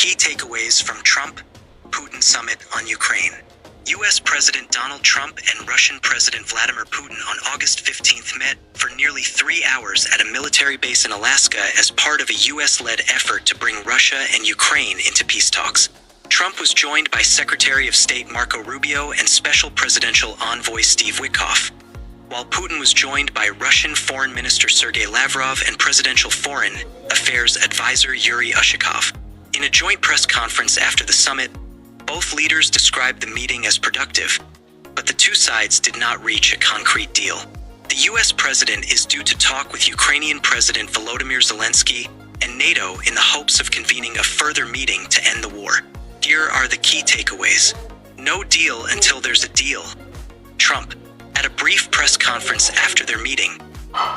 Key takeaways from Trump-Putin summit on Ukraine. U.S. President Donald Trump and Russian President Vladimir Putin on August 15th met for nearly 3 hours at a military base in Alaska as part of a U.S.-led effort to bring Russia and Ukraine into peace talks. Trump was joined by Secretary of State Marco Rubio and Special Presidential Envoy Steve Witkoff, while Putin was joined by Russian Foreign Minister Sergei Lavrov and Presidential Foreign Affairs Advisor Yuri Ushakov. In a joint press conference after the summit, both leaders described the meeting as productive, but the two sides did not reach a concrete deal. The U.S. president is due to talk with Ukrainian President Volodymyr Zelenskiy and NATO in the hopes of convening a further meeting to end the war. Here are the key takeaways. No deal until there's a deal. Trump. At a brief press conference after their meeting,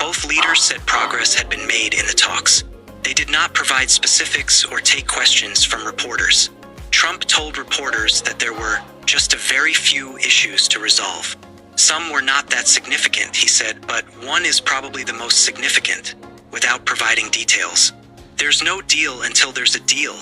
both leaders said progress had been made in the talks. They did not provide specifics or take questions from reporters. Trump told reporters that there were just a very few issues to resolve. Some were not that significant, he said, but one is probably the most significant, without providing details. There's no deal until there's a deal,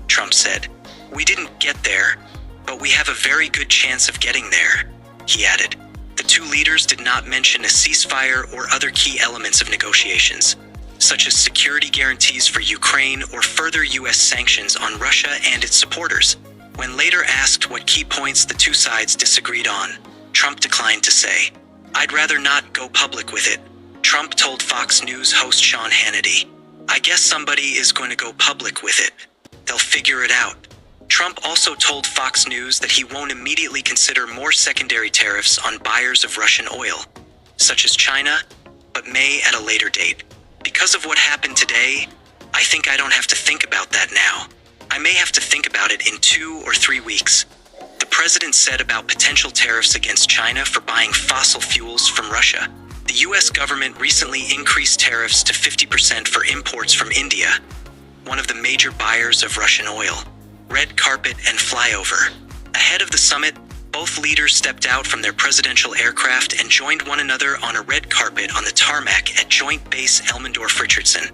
Trump said. We didn't get there, but we have a very good chance of getting there, he added. The two leaders did not mention a ceasefire or other key elements of negotiations, such as security guarantees for Ukraine or further U.S. sanctions on Russia and its supporters. When later asked what key points the two sides disagreed on, Trump declined to say. "I'd rather not go public with it," Trump told Fox News host Sean Hannity. "I guess somebody is going to go public with it. They'll figure it out." Trump also told Fox News that he won't immediately consider more secondary tariffs on buyers of Russian oil, such as China, but may at a later date. "Because of what happened today, I think I don't have to think about that now. I may have to think about it in 2 or 3 weeks," the president said about potential tariffs against China for buying fossil fuels from Russia. The U.S. government recently increased tariffs to 50% for imports from India, one of the major buyers of Russian oil. Red carpet and flyover. Ahead of the summit, both leaders stepped out from their presidential aircraft and joined one another on a red carpet on the tarmac at Joint Base Elmendorf-Richardson,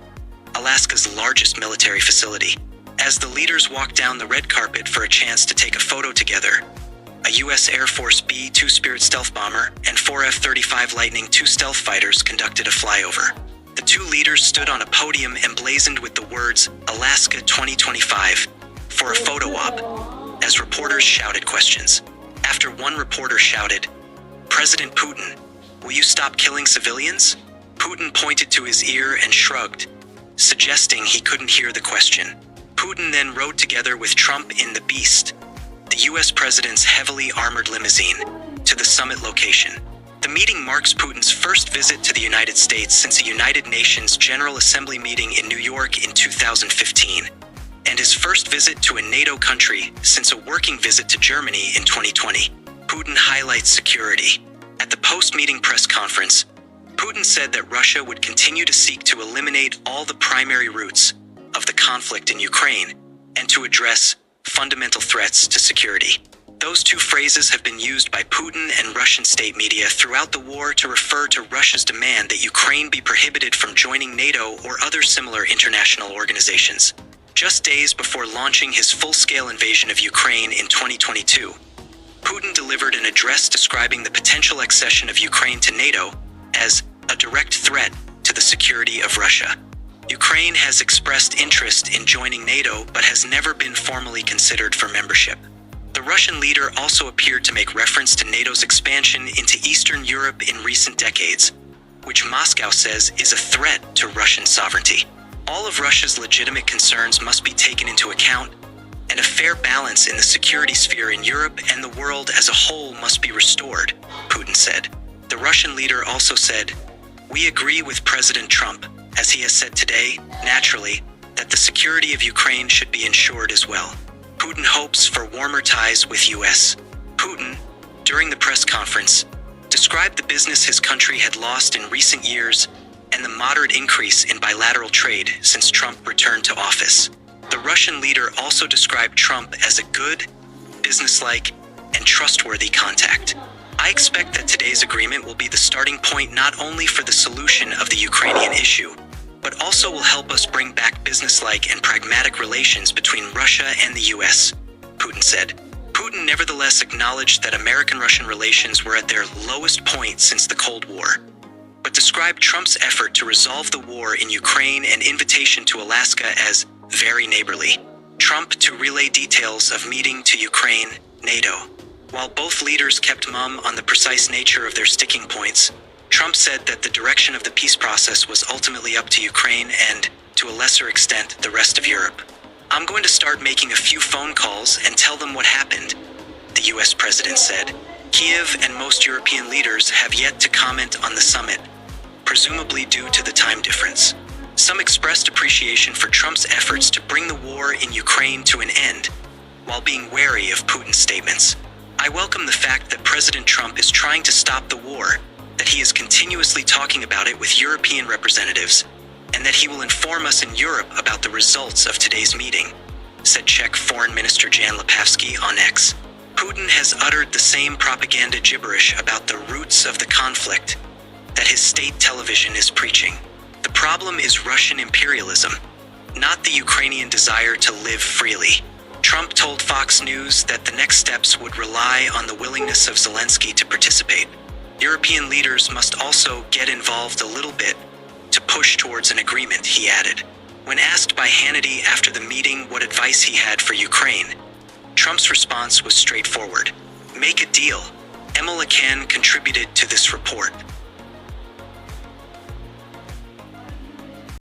Alaska's largest military facility. As the leaders walked down the red carpet for a chance to take a photo together, a U.S. Air Force B-2 Spirit stealth bomber and 4 F-35 Lightning II stealth fighters conducted a flyover. The two leaders stood on a podium emblazoned with the words Alaska 2025 for a photo op, as reporters shouted questions. After one reporter shouted, "President Putin, will you stop killing civilians?" Putin pointed to his ear and shrugged, suggesting he couldn't hear the question. Putin then rode together with Trump in the Beast, the U.S. president's heavily armored limousine, to the summit location. The meeting marks Putin's first visit to the United States since a United Nations General Assembly meeting in New York in 2015, and his first visit to a NATO country since a working visit to Germany in 2020. Putin highlights security. At the post-meeting press conference, Putin said that Russia would continue to seek to eliminate all the primary roots of the conflict in Ukraine and to address fundamental threats to security. Those two phrases have been used by Putin and Russian state media throughout the war to refer to Russia's demand that Ukraine be prohibited from joining NATO or other similar international organizations. Just days before launching his full-scale invasion of Ukraine in 2022, Putin delivered an address describing the potential accession of Ukraine to NATO as a direct threat to the security of Russia. Ukraine has expressed interest in joining NATO but has never been formally considered for membership. The Russian leader also appeared to make reference to NATO's expansion into Eastern Europe in recent decades, which Moscow says is a threat to Russian sovereignty. All of Russia's legitimate concerns must be taken into account, and a fair balance in the security sphere in Europe and the world as a whole must be restored, Putin said. The Russian leader also said, "We agree with President Trump, as he has said today, naturally, that the security of Ukraine should be ensured as well." Putin hopes for warmer ties with U.S. Putin, during the press conference, described the business his country had lost in recent years and the moderate increase in bilateral trade since Trump returned to office. The Russian leader also described Trump as a good, businesslike, and trustworthy contact. "I expect that today's agreement will be the starting point not only for the solution of the Ukrainian issue, but but also will help us bring back businesslike and pragmatic relations between Russia and the US, Putin said. Putin nevertheless acknowledged that American-Russian relations were at their lowest point since the Cold War, but described Trump's effort to resolve the war in Ukraine and invitation to Alaska as very neighborly. Trump to relay details of meeting to Ukraine, NATO. While both leaders kept mum on the precise nature of their sticking points, Trump said that the direction of the peace process was ultimately up to Ukraine and, to a lesser extent, the rest of Europe. I'm going to start making a few phone calls and tell them what happened, the US president said. Kiev and most European leaders have yet to comment on the summit, presumably due to the time difference. Some expressed appreciation for Trump's efforts to bring the war in Ukraine to an end, while being wary of Putin's statements. I welcome the fact that President Trump is trying to stop the war, that he is continuously talking about it with European representatives, and that he will inform us in Europe about the results of today's meeting, said Czech Foreign Minister Jan Lipavsky on X. Putin has uttered the same propaganda gibberish about the roots of the conflict that his state television is preaching. The problem is Russian imperialism, not the Ukrainian desire to live freely. Trump told Fox News that the next steps would rely on the willingness of Zelensky to participate. European leaders must also get involved a little bit to push towards an agreement, he added. When asked by Hannity after the meeting what advice he had for Ukraine, Trump's response was straightforward. Make a deal. Emma Lacan contributed to this report.